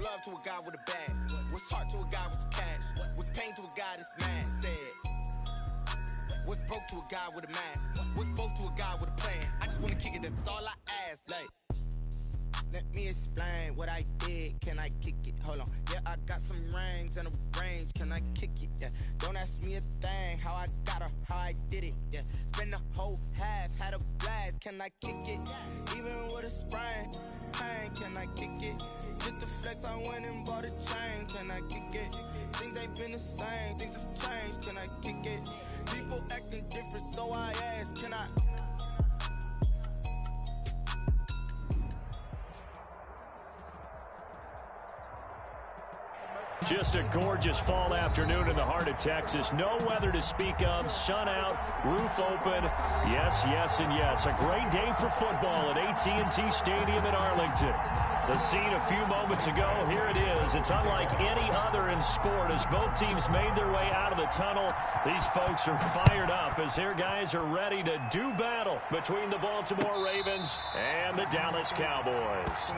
love to a guy with a bag? What's heart to a guy with some cash? What's pain to a guy that's mad? Said. What's broke to a guy with a mask? What's both to a guy with a plan? I just wanna kick it, that's all I ask. Like, let me explain what I did. Can I kick it? Hold on. Yeah, I got some rings and a range. Can I kick it? Yeah. Don't ask me a thing. How I got her, how I did it. Yeah. Spend the whole half, had a blast. Can I kick it? Even with a sprain, pain. Can I kick it? Just to flex, I went and bought a chain. Can I kick it? Things ain't been the same. Things have changed. Can I kick it? People acting different, so I ask, can I? Just a gorgeous fall afternoon in the heart of Texas. No weather to speak of. Sun out, roof open. Yes, yes, and yes. A great day for football at AT&T Stadium in Arlington. The scene a few moments ago, here it is. It's unlike any other in sport as both teams made their way out of the tunnel. These folks are fired up as their guys are ready to do battle between the Baltimore Ravens and the Dallas Cowboys.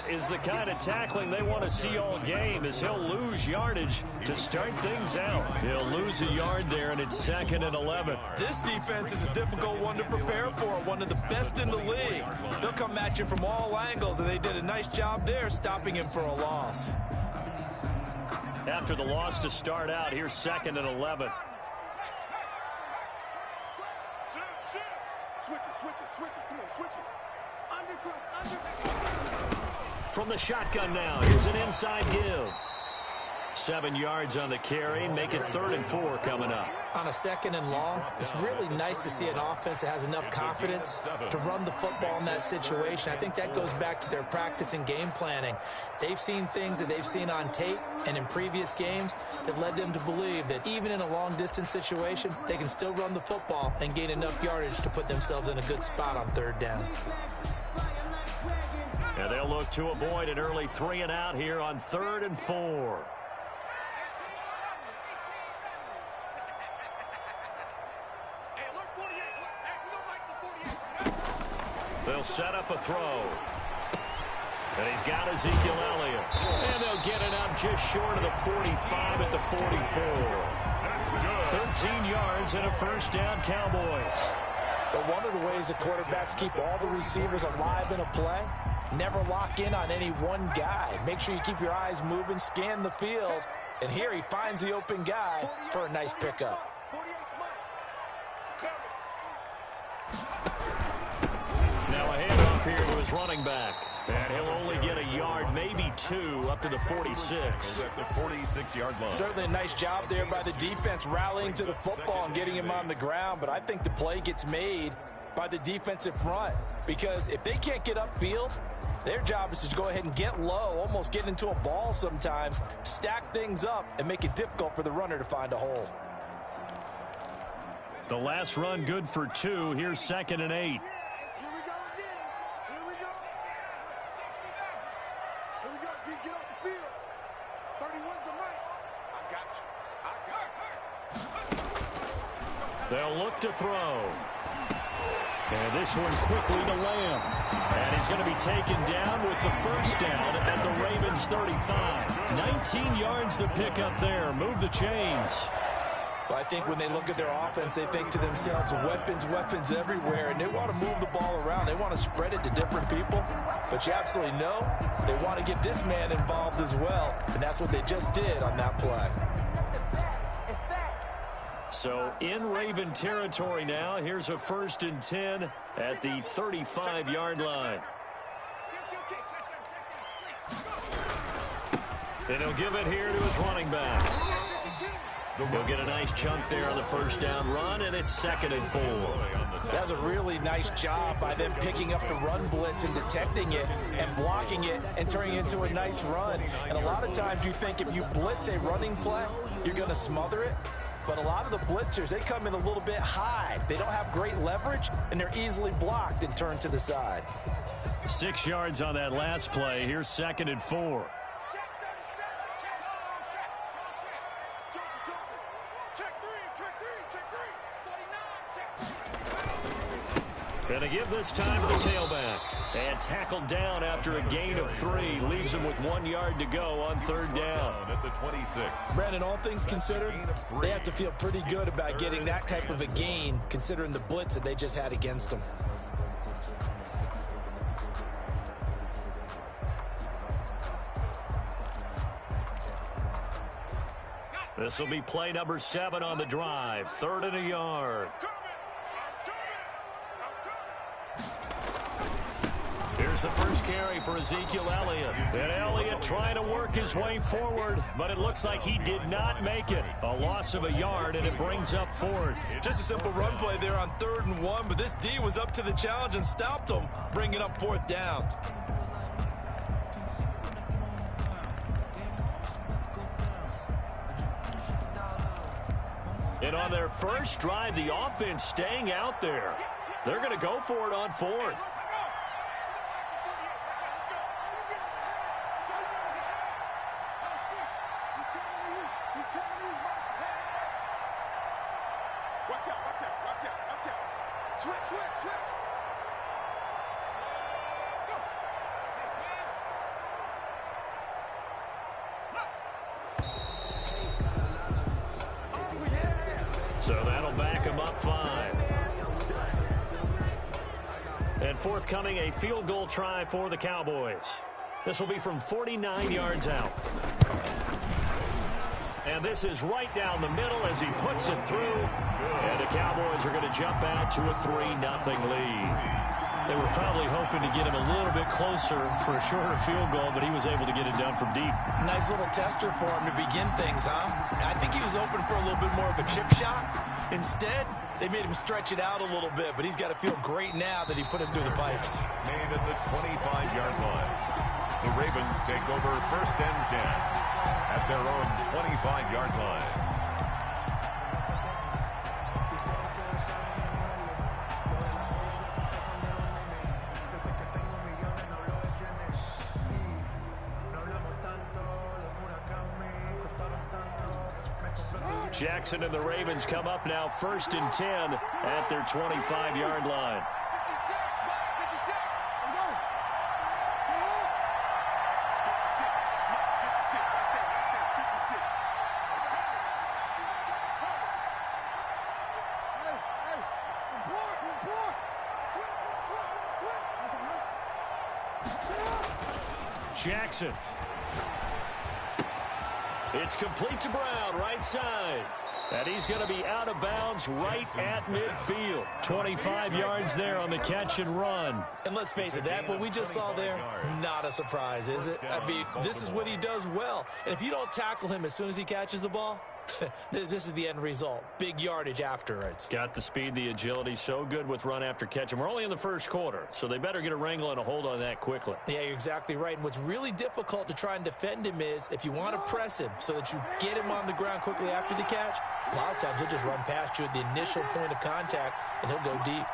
Is the kind of tackling they want to see all game as he'll lose yardage to start things out. He'll lose a yard there, and it's 2nd and 11. This defense is a difficult one to prepare for, one of the best in the league. They'll come at you from all angles, and they did a nice job there stopping him for a loss. After the loss to start out, here's 2nd and 11. Switch it. Come on, switch it. Under. From the shotgun now, here's an inside give. 7 yards on the carry, make it 3rd and 4 coming up. On a 2nd and long, it's really nice to see an offense that has enough confidence to run the football in that situation. I think that goes back to their practice and game planning. They've seen things that they've seen on tape and in previous games that led them to believe that even in a long-distance situation, they can still run the football and gain enough yardage to put themselves in a good spot on 3rd down. And they'll look to avoid an early 3 and out here on 3rd and 4. They'll set up a throw. And he's got Ezekiel Elliott. And they'll get it up just short of the 45 at the 44. 13 yards and a 1st down, Cowboys. But one of the ways the quarterbacks keep all the receivers alive in a play, never lock in on any one guy. Make sure you keep your eyes moving, scan the field. And here he finds the open guy for a nice pickup. Now a handoff here to his running back. And he'll only get a yard, maybe 2, up to the 46. At the 46-yard line. Certainly a nice job there by the defense rallying to the football and getting him on the ground. But I think the play gets made by the defensive front. Because if they can't get upfield, their job is to go ahead and get low, almost get into a ball sometimes, stack things up, and make it difficult for the runner to find a hole. The last run good for 2. Here's 2nd and 8. They'll look to throw. And this one quickly to Lamb. And he's going to be taken down with the 1st down at the Ravens 35. 19 yards to pick up there. Move the chains. Well, I think when they look at their offense, they think to themselves, weapons everywhere, and they want to move the ball around. They want to spread it to different people. But you absolutely know they want to get this man involved as well, and that's what they just did on that play. So in Raven territory now. Here's a 1st and 10 at the 35-yard line. And he'll give it here to his running back. He'll get a nice chunk there on the first down run, and it's 2nd and 4. That's a really nice job by them picking up the run blitz and detecting it and blocking it and turning it into a nice run. And a lot of times you think if you blitz a running play, you're going to smother it. But a lot of the blitzers, they come in a little bit high. They don't have great leverage, and they're easily blocked and turned to the side. 6 yards on that last play. Here's 2nd and 4. Gonna give this time to the tailback. And tackled down after a gain of 3. Leaves him with 1 yard to go on 3rd down. At the 26. Brandon, all things considered, they have to feel pretty good about getting that type of a gain, considering the blitz that they just had against them. This will be play number 7 on the drive. 3rd and a yard. Here's the first carry for Ezekiel Elliott. And Elliott trying to work his way forward, but it looks like he did not make it. A loss of a yard, and it brings up 4th. Just a simple run play there on 3rd and 1, but this D was up to the challenge and stopped him, bringing up 4th down. And on their first drive, the offense staying out there. They're going to go for it on 4th. So that'll back him up 5. And forthcoming, a field goal try for the Cowboys. This will be from 49 yards out. And this is right down the middle as he puts it through. And the Cowboys are going to jump out to a 3-0 lead. They were probably hoping to get him a little bit closer for a shorter field goal, but he was able to get it done from deep. Nice little tester for him to begin things, huh? I think he was open for a little bit more of a chip shot. Instead, they made him stretch it out a little bit, but he's got to feel great now that he put it through the pipes. Made at the 25-yard line. The Ravens take over 1st and 10 at their own 25-yard line. Jackson and the Ravens come up now 1st and 10 at their 25-yard line. Jackson. It's complete to Brown, right side. And he's going to be out of bounds right at midfield. 25 yards there on the catch and run. And let's face it, that what we just saw there, not a surprise, is it? I mean, this is what he does well. And if you don't tackle him as soon as he catches the ball, this is the end result. Big yardage afterwards. Got the speed, the agility, so good with run after catch. And we're only in the first quarter, so they better get a wrangle and a hold on that quickly. Yeah, you're exactly right. And what's really difficult to try and defend him is if you want to press him so that you get him on the ground quickly after the catch, a lot of times he'll just run past you at the initial point of contact, and he'll go deep.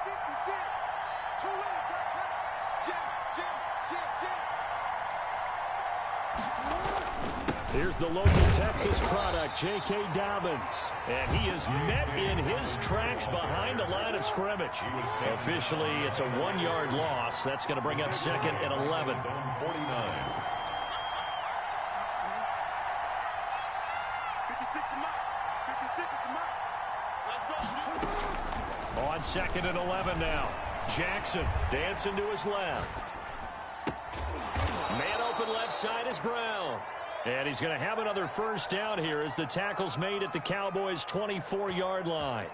Here's the local Texas product, J.K. Dobbins. And he is met in his tracks behind the line of scrimmage. Officially, it's a 1-yard loss. That's going to bring up 2nd and 11. 49. On 2nd and 11 now. Jackson dancing to his left. Man open left side is Brown. And he's going to have another first down here as the tackle's made at the Cowboys' 24-yard line.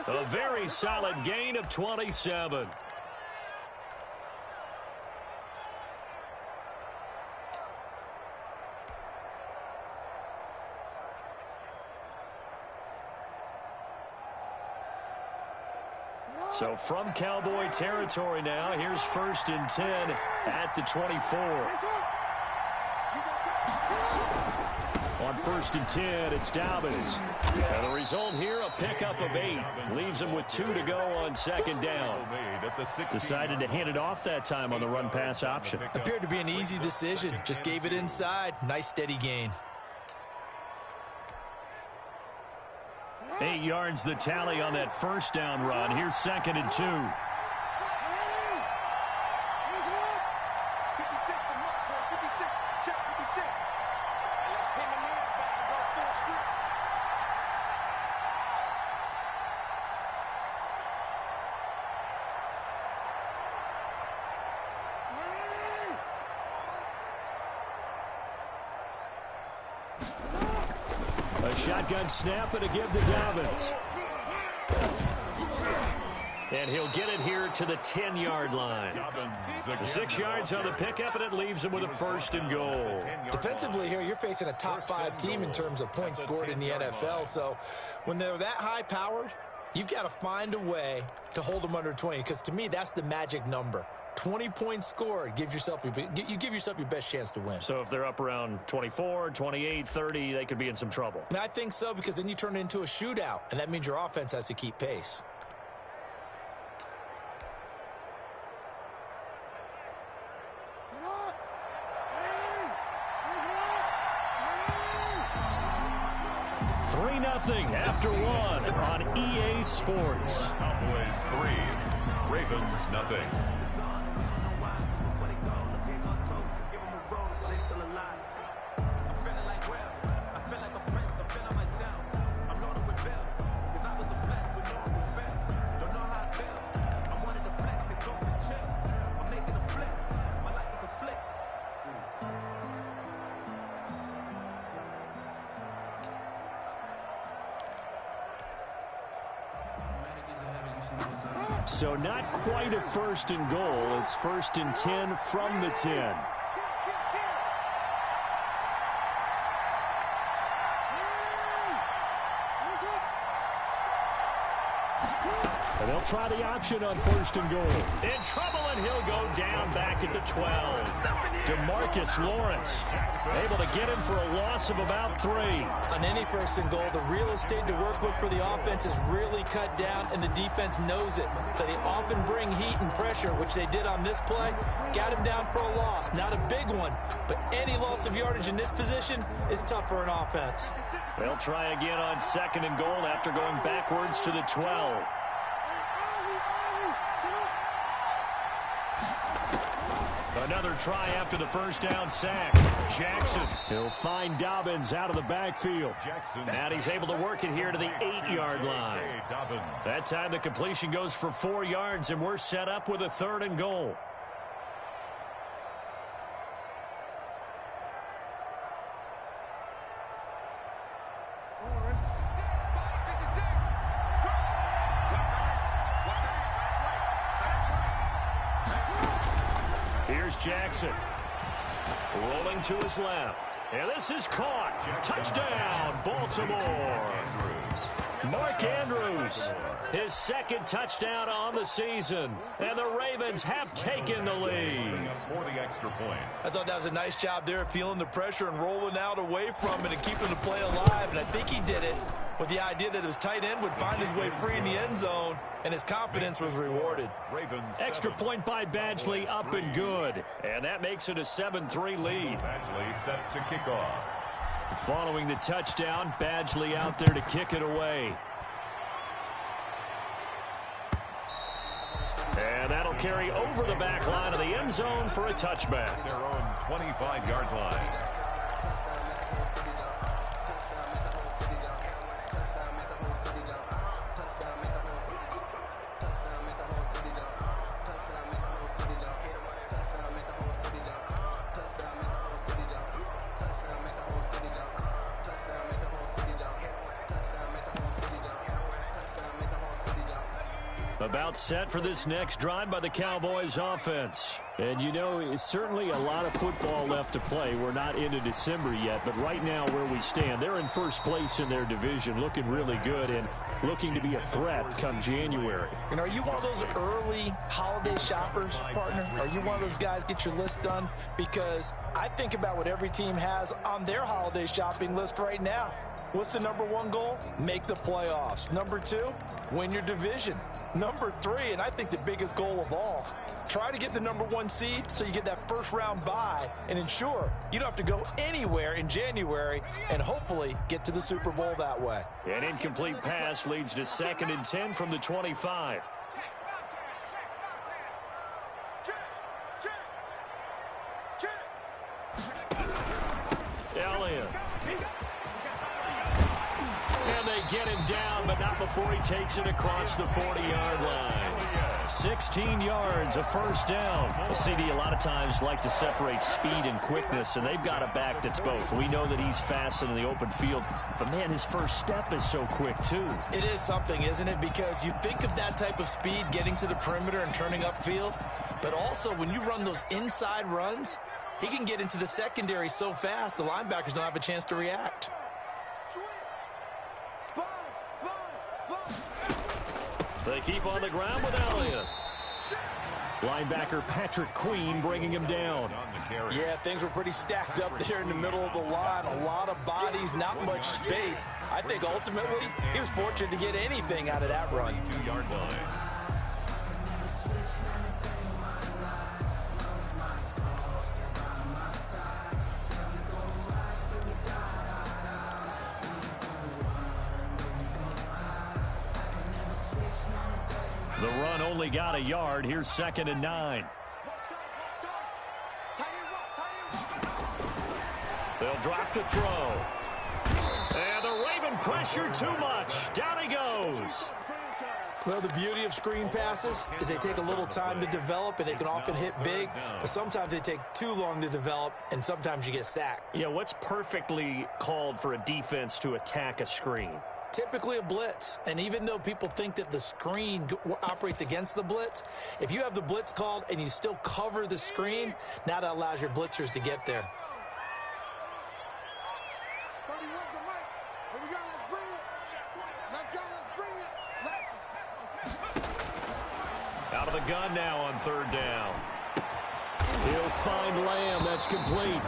A very solid gain of 27. So from Cowboy territory now, here's 1st and 10 at the 24. On 1st and 10, it's Dobbins. And the result here, a pickup of 8. Leaves him with 2 to go on 2nd down. Decided to hand it off that time on the run-pass option. Appeared to be an easy decision. Just gave it inside. Nice steady gain. 8 yards the tally on that 1st down run. Here's 2nd and 2. A shotgun snap and a give to Dobbins. And he'll get it here to the 10-yard line. 6 yards on the pickup, and it leaves him with a 1st and goal. Defensively here, you're facing a top-5 team in terms of points scored in the NFL. So when they're that high-powered, you've got to find a way to hold them under 20. Because to me, that's the magic number. 20 points scored, you give yourself your best chance to win. So if they're up around 24, 28, 30, they could be in some trouble. And I think so, because then you turn it into a shootout, and that means your offense has to keep pace. Nothing after 1 on EA Sports. Cowboys 3, Ravens nothing. So not quite a 1st and goal. It's 1st and 10 from the 10. And they'll try the option on 1st and goal. In trouble, and he'll go down back at the 12. DeMarcus Lawrence able to get him for a loss of about 3. On any 1st and goal, the real estate to work with for the offense is really cut down, and the defense knows it. So they often bring heat and pressure, which they did on this play. Got him down for a loss. Not a big one, but any loss of yardage in this position is tough for an offense. They'll try again on 2nd and goal after going backwards to the 12. Another try after the 1st down sack. Jackson, he'll find Dobbins out of the backfield. And he's able to work it here to the 8-yard line. That time the completion goes for 4 yards, and we're set up with a 3rd and goal. Here's Jackson. Rolling to his left. And this is caught. Touchdown, Baltimore. Mark Andrews, his 2nd touchdown on the season. And the Ravens have taken the lead. For the extra point. I thought that was a nice job there, feeling the pressure and rolling out away from it and keeping the play alive. And I think he did it with the idea that his tight end would find his way free in the end zone, and his confidence was rewarded. Extra point by Badgley, up and good. And that makes it a 7-3 lead. Badgley set to kick off. Following the touchdown, Badgley out there to kick it away. And that'll carry over the back line of the end zone for a touchback. Their own 25-yard line. About set for this next drive by the Cowboys offense. And, you know, it's certainly a lot of football left to play. We're not into December yet, but right now where we stand, they're in first place in their division, looking really good and looking to be a threat come January. And are you one of those early holiday shoppers, partner? Are you one of those guys get your list done? Because I think about what every team has on their holiday shopping list right now. What's the number one goal? Make the playoffs. Number two, win your division. Number three, and I think the biggest goal of all, try to get the number one seed so you get that first round bye and ensure you don't have to go anywhere in January and hopefully get to the Super Bowl that way. An incomplete pass leads to 2nd and 10 from the 25. Elliott. And they get him down, but not before he takes it across the 40-yard line. 16 yards, a first down. Well, CD, a lot of times like to separate speed and quickness, and they've got a back that's both. We know that he's fast in the open field, but, man, his first step is so quick, too. It is something, isn't it? Because you think of that type of speed getting to the perimeter and turning upfield, but also when you run those inside runs, he can get into the secondary so fast the linebackers don't have a chance to react. They keep on the ground with Elliott. Linebacker Patrick Queen bringing him down. Yeah, things were pretty stacked up there in the middle of the line. A lot of bodies, not much space. I think ultimately he was fortunate to get anything out of that run. 2-yard line. The run only got a yard. Here's 2nd and 9. They'll drop to throw. And the Raven pressure too much. Down he goes. Well, the beauty of screen passes is they take a little time to develop, and they can often hit big, but sometimes they take too long to develop, and sometimes you get sacked. Yeah, what's perfectly called for a defense to attack a screen? Typically a blitz, and even though people think that the screen operates against the blitz, if you have the blitz called and you still cover the screen, now that allows your blitzers to get there. 31's the mic. Here we go, let's bring it. Let's go, let's bring it. Out of the gun now on 3rd down. He'll find Lamb. That's complete.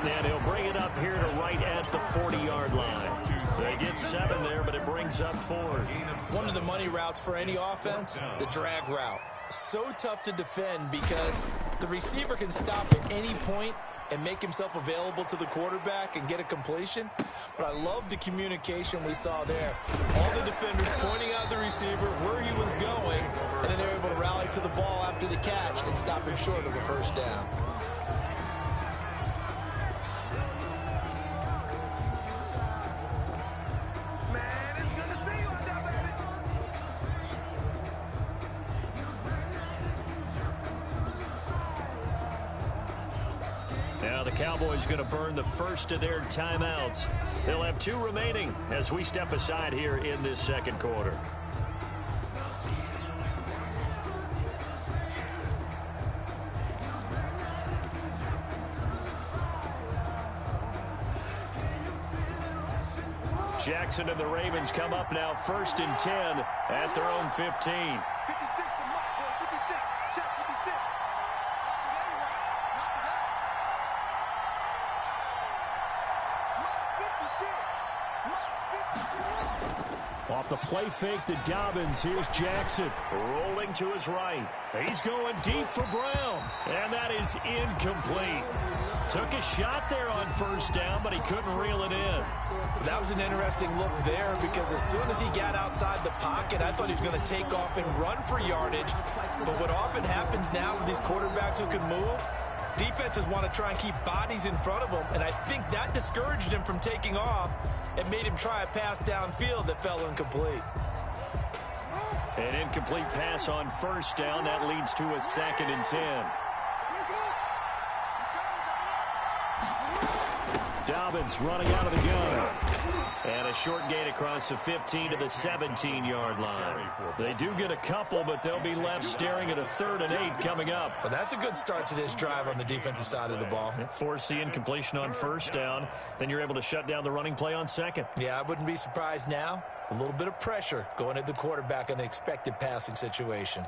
And he'll bring it up here to right at the 40-yard line. They get 7 there, but it brings up 4th. One of the money routes for any offense, the drag route. So tough to defend because the receiver can stop at any point and make himself available to the quarterback and get a completion. But I love the communication we saw there. All the defenders pointing out the receiver where he was going, and then they're able to rally to the ball after the catch and stop him short of a first down. Now the Cowboys going to burn the first of their timeouts. They'll have 2 remaining as we step aside here in this 2nd quarter. Jackson and the Ravens come up now 1st and 10 at their own 15. Off the play fake to Dobbins. Here's Jackson rolling to his right. He's going deep for Brown. And that is incomplete. Took a shot there on 1st down, but he couldn't reel it in. That was an interesting look there because as soon as he got outside the pocket, I thought he was going to take off and run for yardage. But what often happens now with these quarterbacks who can move, defenses want to try and keep bodies in front of them, and I think that discouraged him from taking off and made him try a pass downfield that fell incomplete. An incomplete pass on 1st down. That leads to a 2nd and 10. Dobbins running out of the gun. And a short gain across the 15 to the 17-yard line. They do get a couple, but they'll be left staring at a 3rd and 8 coming up. Well, that's a good start to this drive on the defensive side of the ball. Force the incompletion on 1st down. Then you're able to shut down the running play on 2nd. Yeah, I wouldn't be surprised now. A little bit of pressure going at the quarterback in an expected passing situation.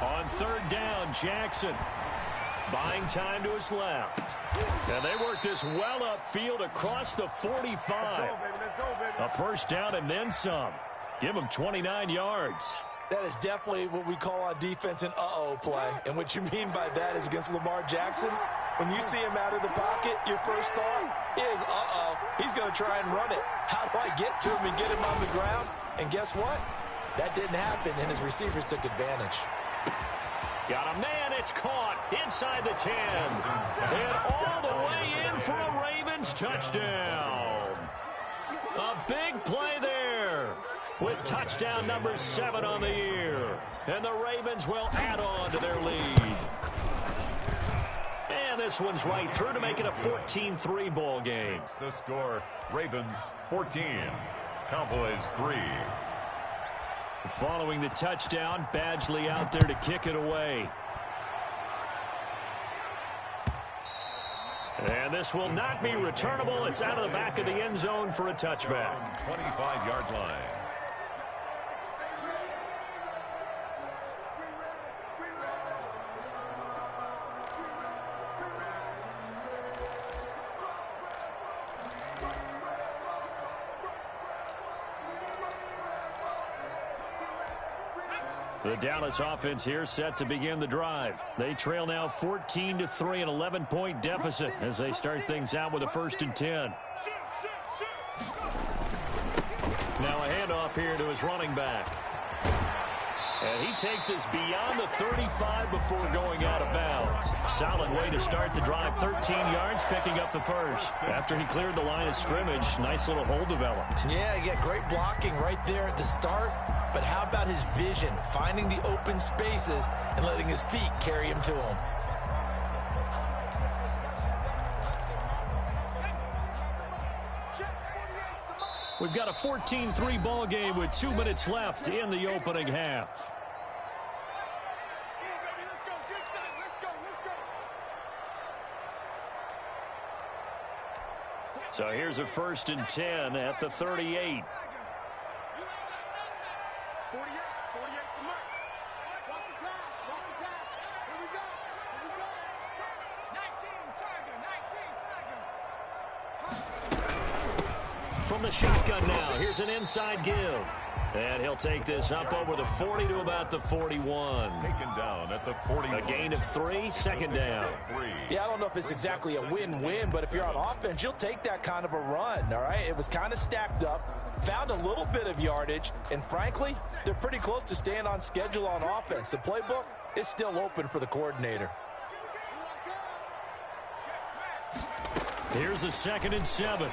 On 3rd down, Jackson buying time to his left. And they work this well upfield across the 45. A 1st down and then some. Give them 29 yards. That is definitely what we call on defense an uh-oh play. And what you mean by that is against Lamar Jackson, when you see him out of the pocket, your first thought is, uh-oh, he's going to try and run it. How do I get to him and get him on the ground? And guess what? That didn't happen, and his receivers took advantage. Got a man, it's caught inside the 10. And all the way in for a Ravens touchdown. A big play there with touchdown number 7 on the year. And the Ravens will add on to their lead. And this one's right through to make it a 14-3 ball game. The score, Ravens 14, Cowboys 3. Following the touchdown, Badgley out there to kick it away. And this will not be returnable. It's out of the back of the end zone for a touchback. 25-yard line. The Dallas offense here set to begin the drive. They trail now 14-3, an 11-point deficit as they start things out with a 1st and 10. Now a handoff here to his running back. And he takes us beyond the 35 before going out of bounds. Solid way to start the drive. 13 yards, picking up the 1st. After he cleared the line of scrimmage, nice little hole developed. Yeah, he got great blocking right there at the start. But how about his vision, finding the open spaces and letting his feet carry him to him? We've got a 14-3 ball game with 2 minutes left in the opening half. So here's a 1st and 10 at the 38. 48 to Murray. Watch the pass. Watch the pass. Here we go. Here we go. 19 Tiger. From the shotgun now, here's an inside give. And he'll take this up over the 40 to about the 41. Taken down at the 41. A gain of 3, 2nd down. Yeah, I don't know if it's exactly a win-win, but if you're on offense, you'll take that kind of a run, all right? It was kind of stacked up, found a little bit of yardage, and frankly, they're pretty close to staying on schedule on offense. The playbook is still open for the coordinator. Here's a 2nd and 7.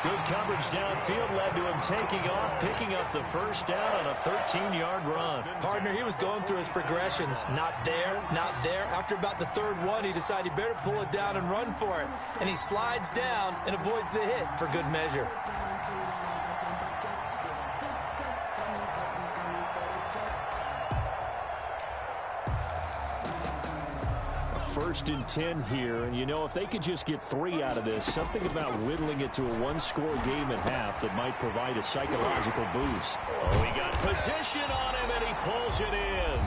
Good coverage downfield led to him taking off, picking up the 1st down on a 13-yard run. Partner, he was going through his progressions. Not there, not there. After about the 3rd one, he decided he better pull it down and run for it. And he slides down and avoids the hit for good measure. 1st and 10 here, and you know, if they could just get 3 out of this, something about whittling it to a 1-score game at half that might provide a psychological boost. Oh, he got position on him, and he pulls it in.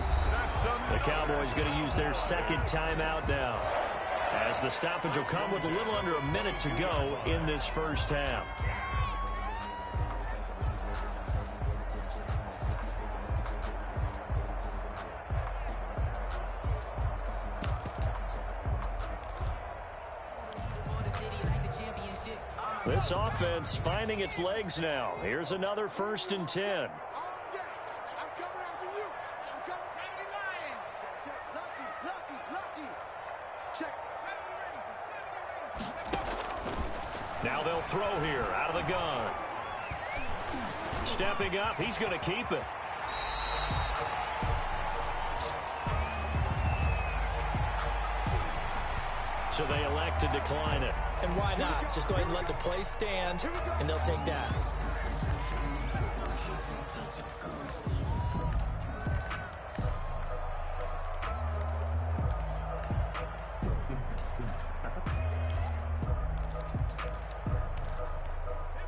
The Cowboys going to use their 2nd timeout now, as the stoppage will come with a little under a minute to go in this 1st half. This offense finding its legs now. Here's another 1st and 10. I'm coming after you. I'm coming. Lucky. Check. Now they'll throw here out of the gun. Stepping up, he's going to keep it. So they elect to decline it. And why not? Just go ahead and let the play stand, and they'll take that.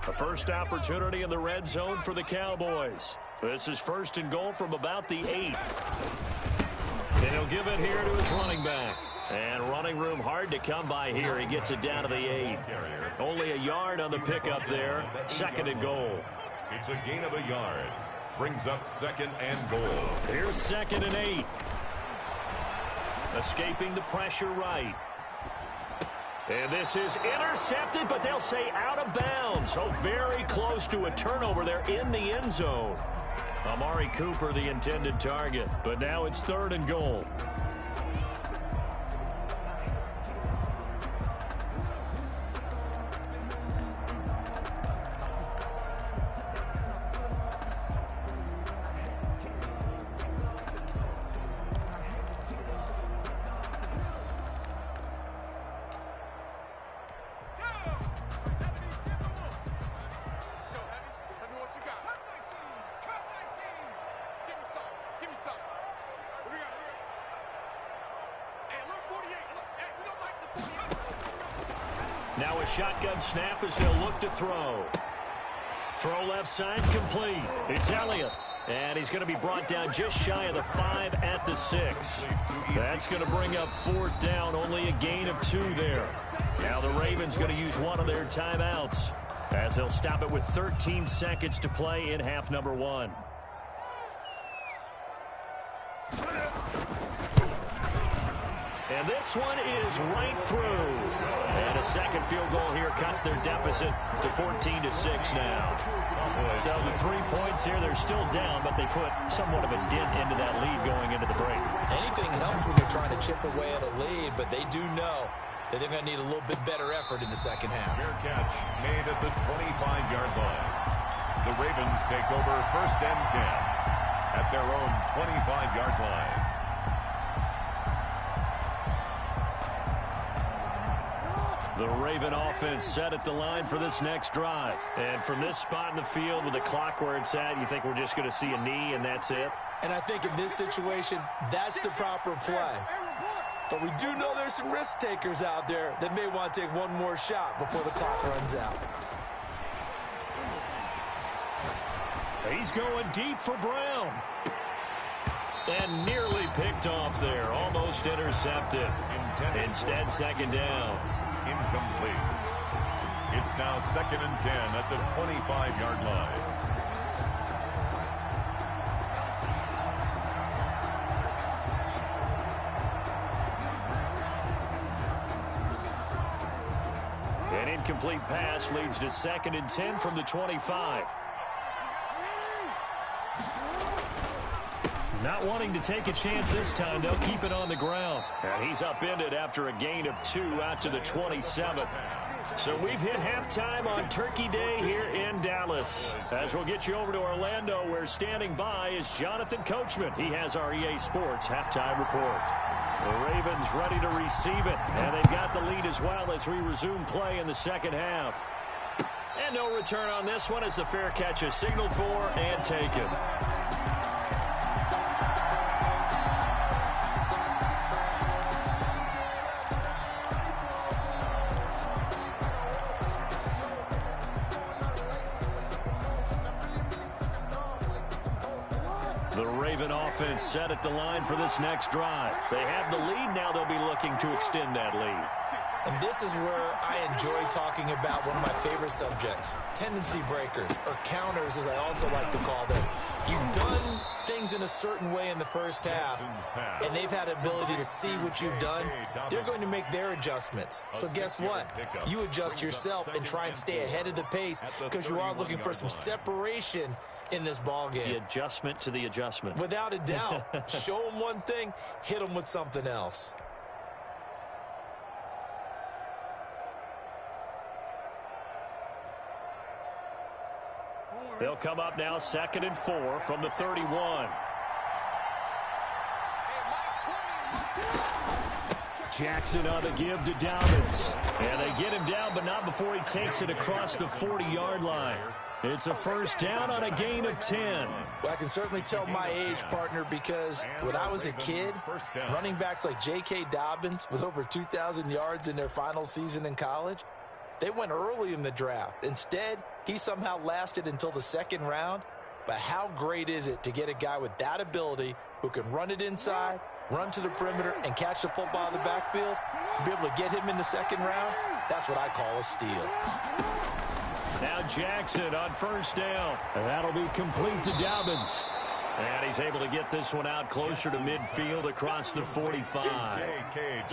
A first opportunity in the red zone for the Cowboys. This is 1st and goal from about the 8. And he'll give it here to his running back. And running room hard to come by here. He gets it down to the 8. Only a yard on the pickup there. 2nd and goal. It's a gain of a yard. Brings up 2nd and goal. Here's 2nd and 8. Escaping the pressure right. And this is intercepted, but they'll say out of bounds. So very close to a turnover there in the end zone. Amari Cooper, the intended target. But now it's 3rd and goal. Now a shotgun snap as they'll look to throw. Throw left side complete. It's Elliott. And he's going to be brought down just shy of the 5 at the 6. That's going to bring up 4th down. Only a gain of 2 there. Now the Ravens going to use one of their timeouts as they'll stop it with 13 seconds to play in half number 1. And this one is right through. And a second field goal here cuts their deficit to 14-6 now. So the 3 points here, they're still down, but they put somewhat of a dent into that lead going into the break. Anything helps when you're trying to chip away at a lead, but they do know that they're going to need a little bit better effort in the second half. Fair catch made at the 25-yard line. The Ravens take over 1st and 10 at their own 25-yard line. The Raven offense set at the line for this next drive. And from this spot in the field with the clock where it's at, you think we're just going to see a knee and that's it? And I think in this situation, that's the proper play. But we do know there's some risk takers out there that may want to take one more shot before the clock runs out. He's going deep for Brown. And nearly picked off there. Almost intercepted. Instead, 2nd down. Incomplete. It's now 2nd and 10 at the 25-yard line. An incomplete pass leads to 2nd and 10 from the 25. Not wanting to take a chance this time, they'll keep it on the ground. And he's upended after a gain of 2 out to the 27. So we've hit halftime on Turkey Day here in Dallas. As we'll get you over to Orlando, where standing by is Jonathan Coachman. He has our EA Sports halftime report. The Ravens ready to receive it, and they've got the lead as well as we resume play in the second half. And no return on this one as the fair catch is signaled for and taken. The Raven offense set at the line for this next drive. They have the lead now. They'll be looking to extend that lead. And this is where I enjoy talking about one of my favorite subjects, tendency breakers, or counters as I also like to call them. You've done things in a certain way in the first half, and they've had ability to see what you've done. They're going to make their adjustments. So guess what? You adjust yourself and try and stay ahead of the pace because you are looking for some separation in this ball game. The adjustment to the adjustment. Without a doubt. Show them one thing, hit them with something else. They'll come up now 2nd and 4 from the 31. Jackson on the give to Dobbins. And they get him down, but not before he takes it across the 40-yard line. It's a first down on a gain of 10. Well, I can certainly tell my age, partner, because when I was a kid, running backs like J.K. Dobbins with over 2,000 yards in their final season in college, they went early in the draft. Instead, he somehow lasted until the 2nd round. But how great is it to get a guy with that ability who can run it inside, run to the perimeter, and catch the football out of the backfield? To be able to get him in the 2nd round, that's what I call a steal. Now Jackson on first down. And that'll be complete to Dobbins. And he's able to get this one out closer to midfield across the 45.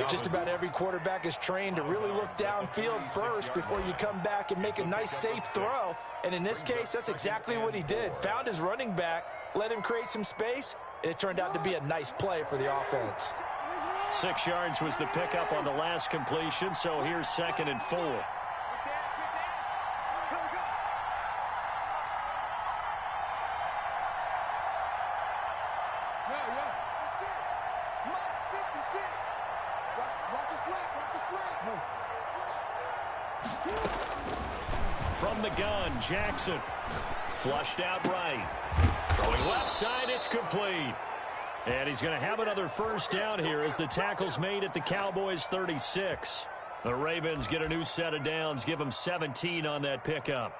Just about every quarterback is trained to really look downfield first before you come back and make a nice, safe throw. And in this case, that's exactly what he did. Found his running back, let him create some space, and it turned out to be a nice play for the offense. 6 yards was the pickup on the last completion, so here's 2nd and 4. From the gun, Jackson. Flushed out right. Throwing left side, it's complete. And he's going to have another first down here as the tackle's made at the Cowboys' 36. The Ravens get a new set of downs, give them 17 on that pickup.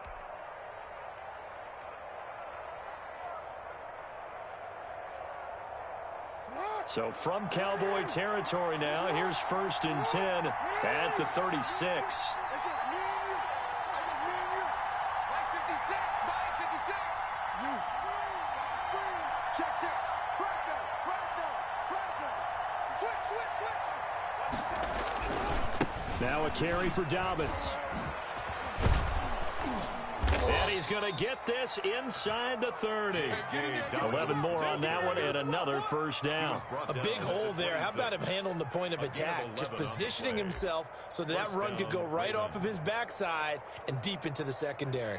So from Cowboy territory now, here's 1st and 10 at the 36. Now a carry for Dobbins. And he's going to get this inside the 30. 11 more on that one and another first down. A big hole there. How about him handling the point of attack? Just positioning himself so that run could go right off of his backside and deep into the secondary.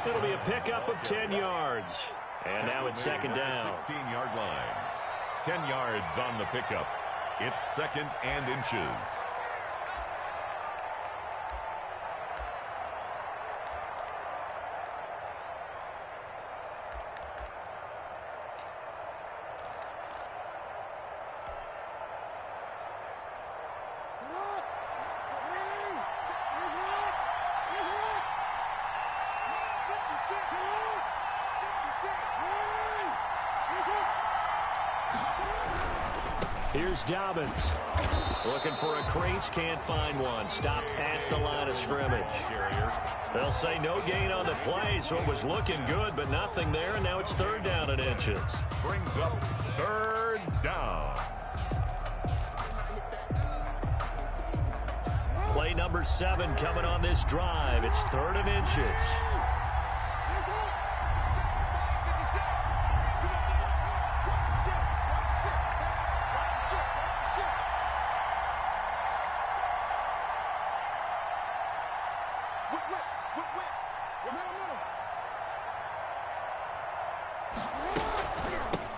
It'll be a pickup of 10 yards. And now it's 2nd down. 16-yard line. 10 yards on the pickup. It's 2nd and inches. Here's Dobbins. Looking for a crease, can't find one. Stopped at the line of scrimmage. They'll say no gain on the play, so it was looking good, but nothing there, and now it's 3rd down and inches. Brings up 3rd down. Play number 7 coming on this drive. It's 3rd and inches.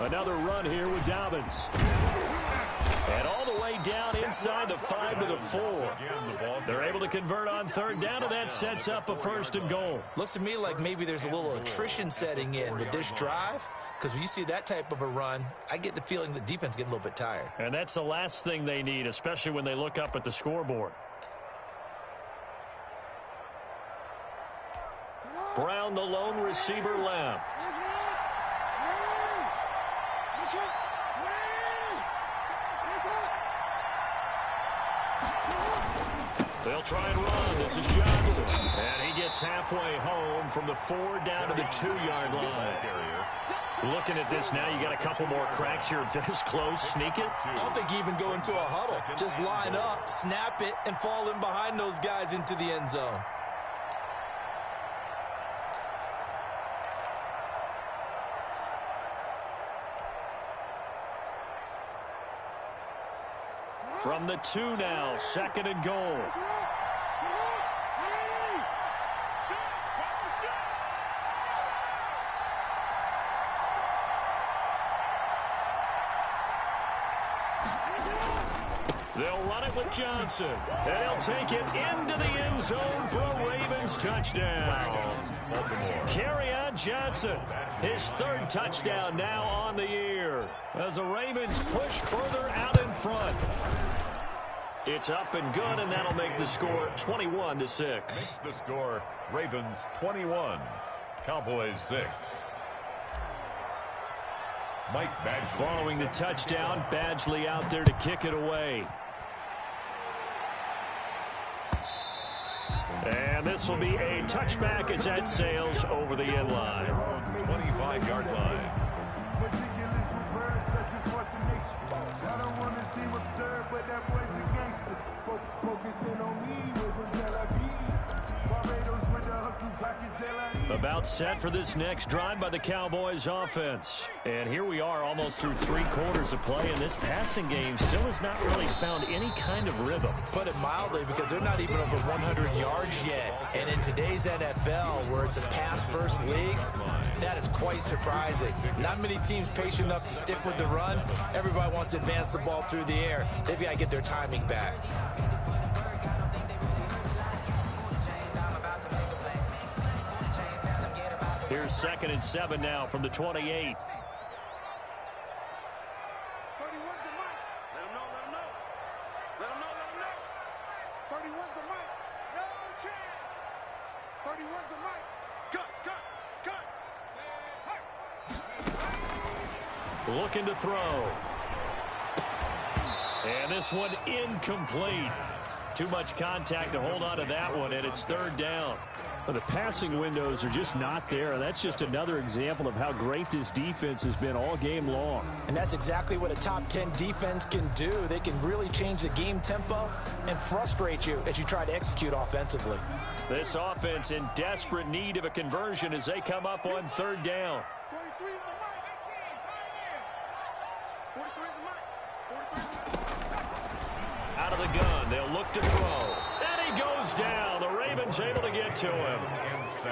Another run here with Dobbins. And all the way down in inside the 5 to the 4. They're able to convert on third down, and that sets up a 1st and goal. Looks to me like maybe there's a little attrition setting in with this drive, because when you see that type of a run, I get the feeling the defense getting a little bit tired. And that's the last thing they need, especially when they look up at the scoreboard. Brown, the lone receiver, left. They'll try and run. This is Johnson. And he gets halfway home from the 4 down to the 2-yard line. Looking at this now, you got a couple more cracks here. This close, sneak it. I don't think you even go into a huddle. Just line up, snap it, and fall in behind those guys into the end zone. From the 2 now, 2nd and goal. They'll run it with Johnson, and he'll take it into the end zone for a Ravens touchdown. Kerryon Johnson, his 3rd touchdown now on the year, as the Ravens push further out in front. It's up and good, and that'll make the score 21-6. Makes the score Ravens 21, Cowboys 6. Mike Badgley. Following the touchdown, Badgley out there to kick it away. And this will be a touchback as that sails over the end line. 25-yard line. About set for this next drive by the Cowboys offense. And here we are almost through 3 quarters of play, and this passing game still has not really found any kind of rhythm. Put it mildly, because they're not even over 100 yards yet. And in today's NFL, where it's a pass-first league, that is quite surprising. Not many teams patient enough to stick with the run. Everybody wants to advance the ball through the air. They've got to get their timing back. Here's 2nd and 7 now from the 28. 31's the mic. Let him know, let him know. Let him know, let him know. 31's the mic. No chance. 31's the mic. Cut. Looking to throw. And this one incomplete. Too much contact to hold on to that one, and it's 3rd down. Well, the passing windows are just not there. That's just another example of how great this defense has been all game long. And that's exactly what a top 10 defense can do. They can really change the game tempo and frustrate you as you try to execute offensively. This offense in desperate need of a conversion as they come up on 3rd down. 43 is the mic. 43 is the mic. Out of the gun, they'll look to throw. And he goes down. The Ravens able to get to him.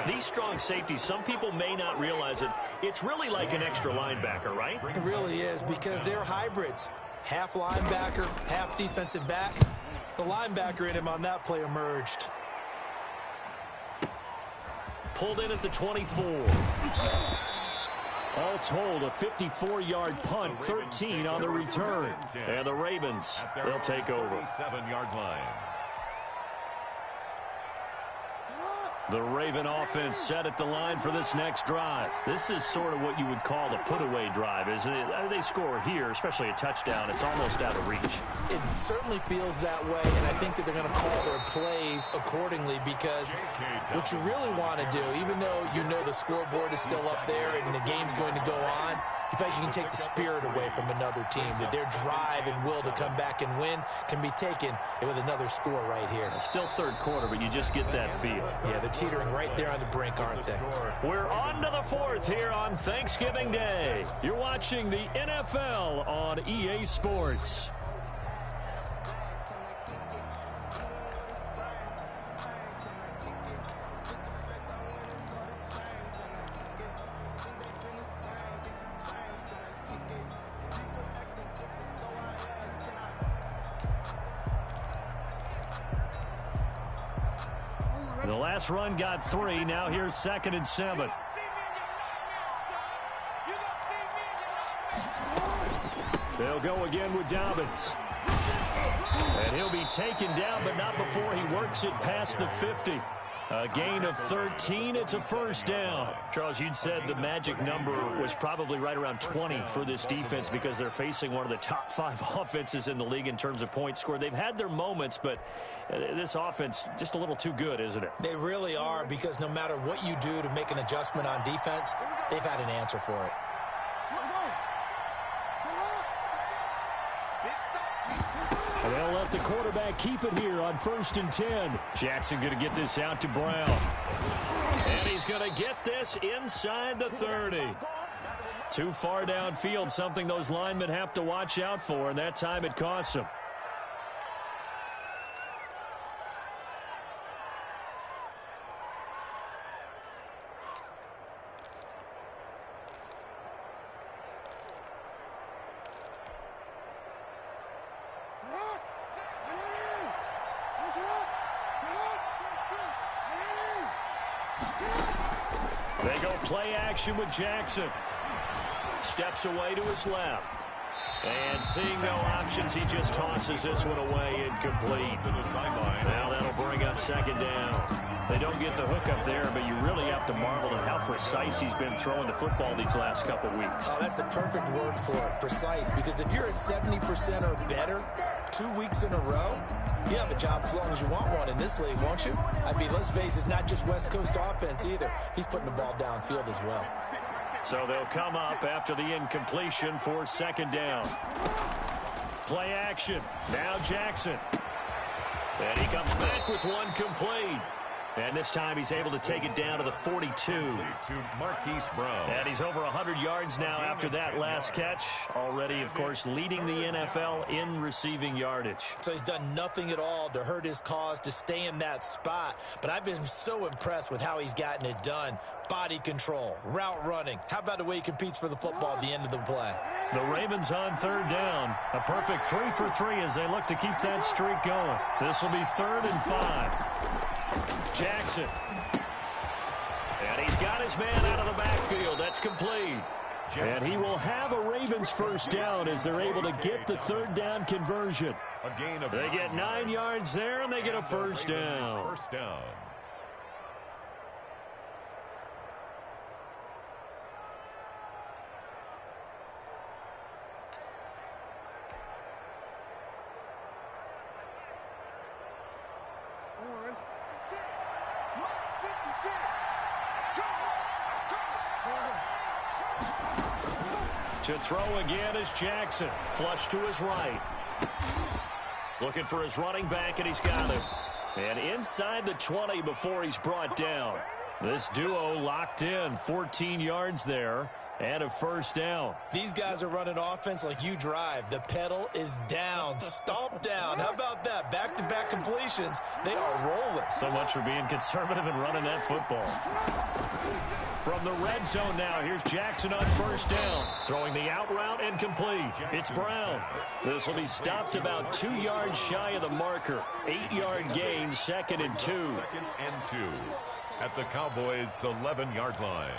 These strong safeties, some people may not realize it. It's really like an extra linebacker, right? It really is, because they're hybrids. Half linebacker, half defensive back. The linebacker in him on that play emerged. Pulled in at the 24. All told, a 54-yard punt, 13 on the return. And the Ravens, they'll take over. 7-yard line. The Raven offense set at the line for this next drive. This is sort of what you would call a put-away drive, isn't it? They score here, especially a touchdown. It's almost out of reach. It certainly feels that way, and I think that they're going to call their plays accordingly, because what you really want to do, even though you know the scoreboard is still up there and the game's going to go on, you feel like you can take the spirit away from another team, that their drive and will to come back and win can be taken with another score right here. Still 3rd quarter, but you just get that feel. Yeah, they're teetering right there on the brink, aren't they? We're on to the 4th here on Thanksgiving Day. You're watching the NFL on EA Sports. The last run got 3. Now here's 2nd and 7. They'll go again with Dobbins. And he'll be taken down, but not before he works it past the 50. A gain of 13. It's a first down. Charles, you'd said the magic number was probably right around 20 for this defense because they're facing one of the top 5 offenses in the league in terms of points scored. They've had their moments, but this offense just a little too good, isn't it? They really are, because no matter what you do to make an adjustment on defense, they've had an answer for it. They'll let the quarterback keep it here on 1st and 10. Jackson going to get this out to Brown. And he's going to get this inside the 30. Too far downfield, something those linemen have to watch out for, and that time it costs them. They go play action with Jackson. Steps away to his left. And seeing no options, he just tosses this one away, incomplete. Now that'll bring up 2nd down. They don't get the hook up there, but you really have to marvel at how precise he's been throwing the football these last couple weeks. Oh, that's the perfect word for it, precise, because if you're at 70% or better 2 weeks in a row, you have a job as long as you want one in this league, won't you? I mean, let's face it, it's not just West Coast offense either. He's putting the ball downfield as well. So they'll come up after the incompletion for 2nd down. Play action. Now Jackson. And he comes back with one complete. And this time he's able to take it down to the 42. To Marquise Brown. And he's over 100 yards now after that last catch. Already, of course, leading the NFL in receiving yardage. So he's done nothing at all to hurt his cause to stay in that spot. But I've been so impressed with how he's gotten it done. Body control, route running. How about the way he competes for the football at the end of the play? The Ravens on 3rd down. A perfect 3 for 3 as they look to keep that streak going. This will be 3rd and 5. Jackson. And he's got his man out of the backfield. That's complete. And he will have a Ravens first down as they're able to get the 3rd down conversion. They get 9 yards there, and they get a first down. First down. To throw again is Jackson. Flush to his right. Looking for his running back, and he's got him. And inside the 20 before he's brought down. This duo locked in. 14 yards there. And a first down. These guys are running offense like you drive. The pedal is down. Stomp down. How about that? Back-to-back completions. They are rolling. So much for being conservative and running that football. From the red zone now, here's Jackson on first down. Throwing the out route and complete. It's Brown. This will be stopped about 2 yards shy of the marker. 8-yard gain, 2nd and 2. 2nd and 2 at the Cowboys' 11-yard line.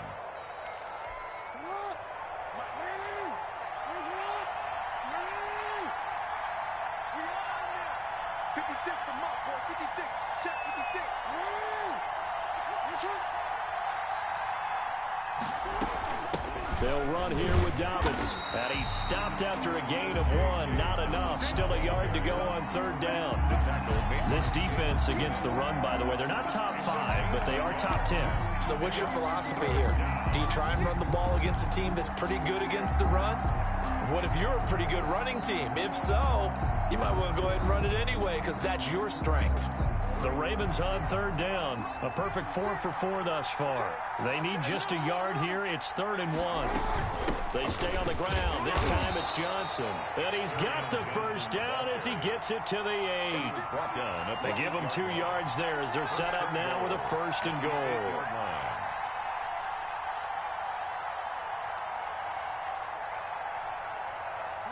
They'll run here with Dobbins. And he's stopped after a gain of 1. Not enough. Still a yard to go on 3rd down. This defense against the run, by the way, they're not top 5, but they are top 10. So what's your philosophy here? Do you try and run the ball against a team that's pretty good against the run? What if you're a pretty good running team? If so, you might want to go ahead and run it anyway because that's your strength. The Ravens on 3rd down. A perfect 4 for 4 thus far. They need just a yard here. It's 3rd and 1. They stay on the ground. This time it's Johnson. And he's got the first down as he gets it to the 8. They give him 2 yards there as they're set up now with a 1st and goal.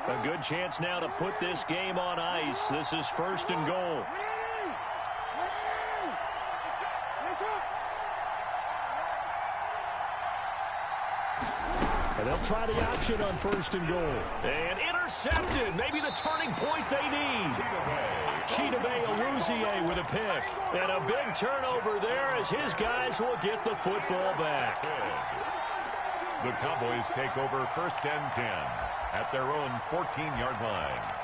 A good chance now to put this game on ice. This is 1st and goal. And they'll try the option on 1st and goal. And intercepted. Maybe the turning point they need. Chidobe Awuzie with a pick. And a big turnover there as his guys will get the football back. The Cowboys take over 1st and 10 at their own 14-yard line.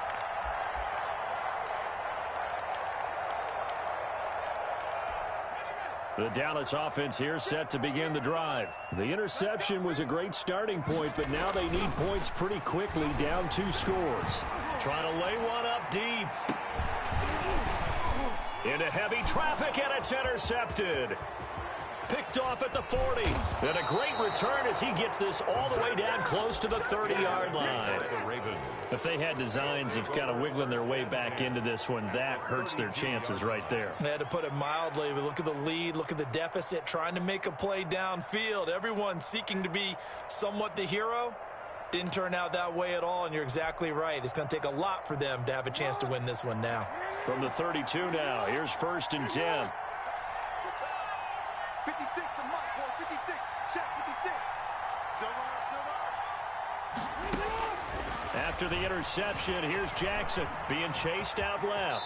The Dallas offense here set to begin the drive. The interception was a great starting point, but now they need points pretty quickly, down 2 scores. Trying to lay one up deep. Into heavy traffic, and it's intercepted. Picked off at the 40. And a great return as he gets this all the way down close to the 30-yard line. If they had designs of kind of wiggling their way back into this one, that hurts their chances right there. They had to put it mildly. But look at the lead. Look at the deficit. Trying to make a play downfield. Everyone seeking to be somewhat the hero. Didn't turn out that way at all, and you're exactly right. It's going to take a lot for them to have a chance to win this one now. From the 32 now, here's 1st and 10. 56 to Mike, boy, 56. Check 56. Silver. After the interception, here's Jackson being chased out left.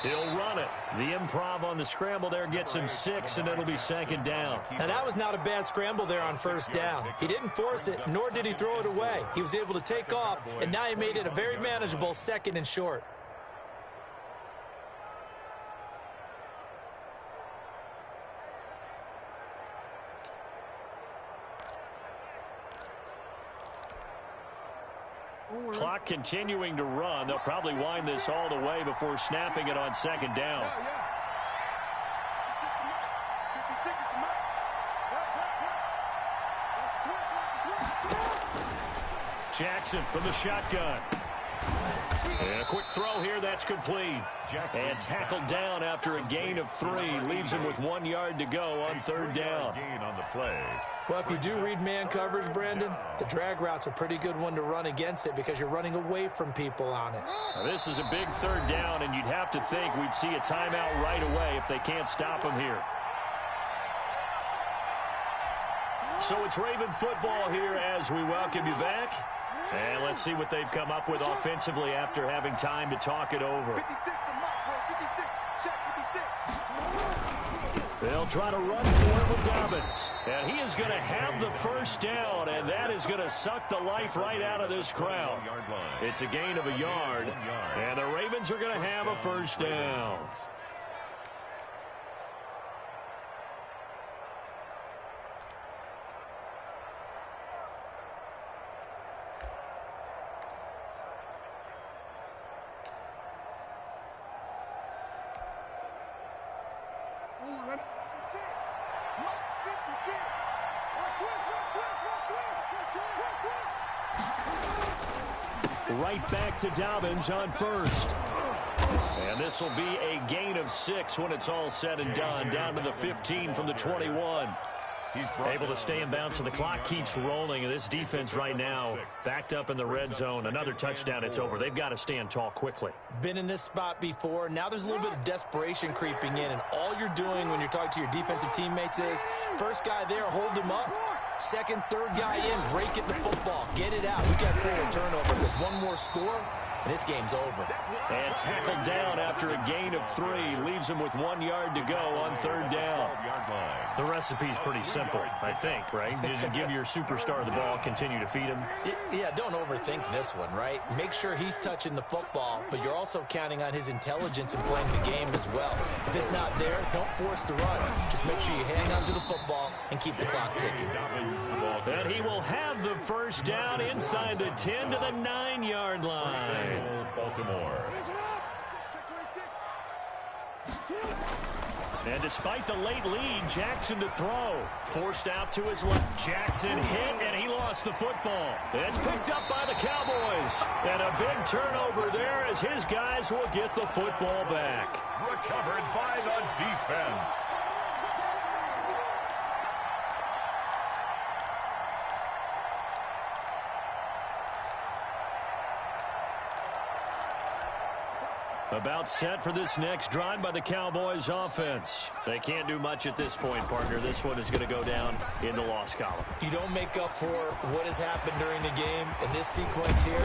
He'll run it. The improv on the scramble there gets him 6, and it'll be 2nd down. Now, that was not a bad scramble there on 1st down. He didn't force it, nor did he throw it away. He was able to take off, and now he made it a very manageable 2nd and short. Clock continuing to run. They'll probably wind this all the way before snapping it on 2nd down. Jackson from the shotgun. And a quick throw here, that's complete. And tackled down after a gain of 3. Leaves him with 1 yard to go on 3rd down. Gain on the play. Well, if you do read man coverage, Brandon, the drag route's a pretty good one to run against it because you're running away from people on it. Now, this is a big 3rd down, and you'd have to think we'd see a timeout right away if they can't stop him here. So it's Raven football here as we welcome you back. And let's see what they've come up with offensively after having time to talk it over. 56 to Mike, boy, 56. Check 56. They'll try to run for it with Dobbins. And he is going to have the 1st down, and that is going to suck the life right out of this crowd. It's a gain of 1 yard, and the Ravens are going to have a 1st down. Right back to Dobbins on 1st. And this will be a gain of 6 when it's all said and done. Down to the 15 from the 21. He's able to stay in bounds, so the clock keeps rolling. And this defense right now backed up in the red zone. Another touchdown, it's over. They've got to stand tall quickly. Been in this spot before. Now there's a little bit of desperation creeping in. And all you're doing when you're talking to your defensive teammates is, first guy there, hold him up. Second, third guy in, break it the football. Get it out. We got to create a turnover because one more score, and this game's over. And tackled down after a gain of 3. Leaves him with 1 yard to go on 3rd down. The recipe's pretty simple, I think, right? Just give your superstar the ball, continue to feed him. Yeah, don't overthink this one, right? Make sure he's touching the football, but you're also counting on his intelligence in playing the game as well. If it's not there, don't force the run. Just make sure you hang on to the football and keep the clock ticking. And he will have the 1st down inside the 10 to the 9-yard line. Baltimore. And despite the late lead, Jackson to throw. Forced out to his left. Jackson hit, and he lost the football. It's picked up by the Cowboys. And a big turnover there as his guys will get the football back. Recovered by the defense. About set for this next drive by the Cowboys offense. They can't do much at this point, partner. This one is going to go down in the loss column. You don't make up for what has happened during the game in this sequence here.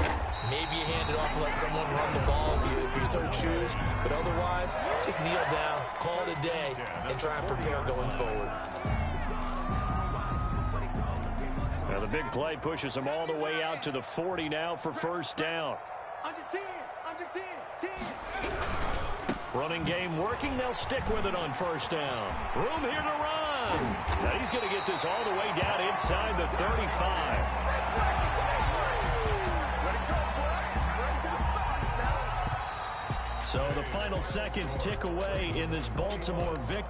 Maybe you hand it off and let someone run the ball if you so choose. But otherwise, just kneel down, call it a day, and try and prepare going forward. Now the big play pushes them all the way out to the 40 now for first down. Under 10, under 10, 10. Running game working. They'll stick with it on first down. Room here to run. Now he's going to get this all the way down inside the 35. So the final seconds tick away in this Baltimore victory.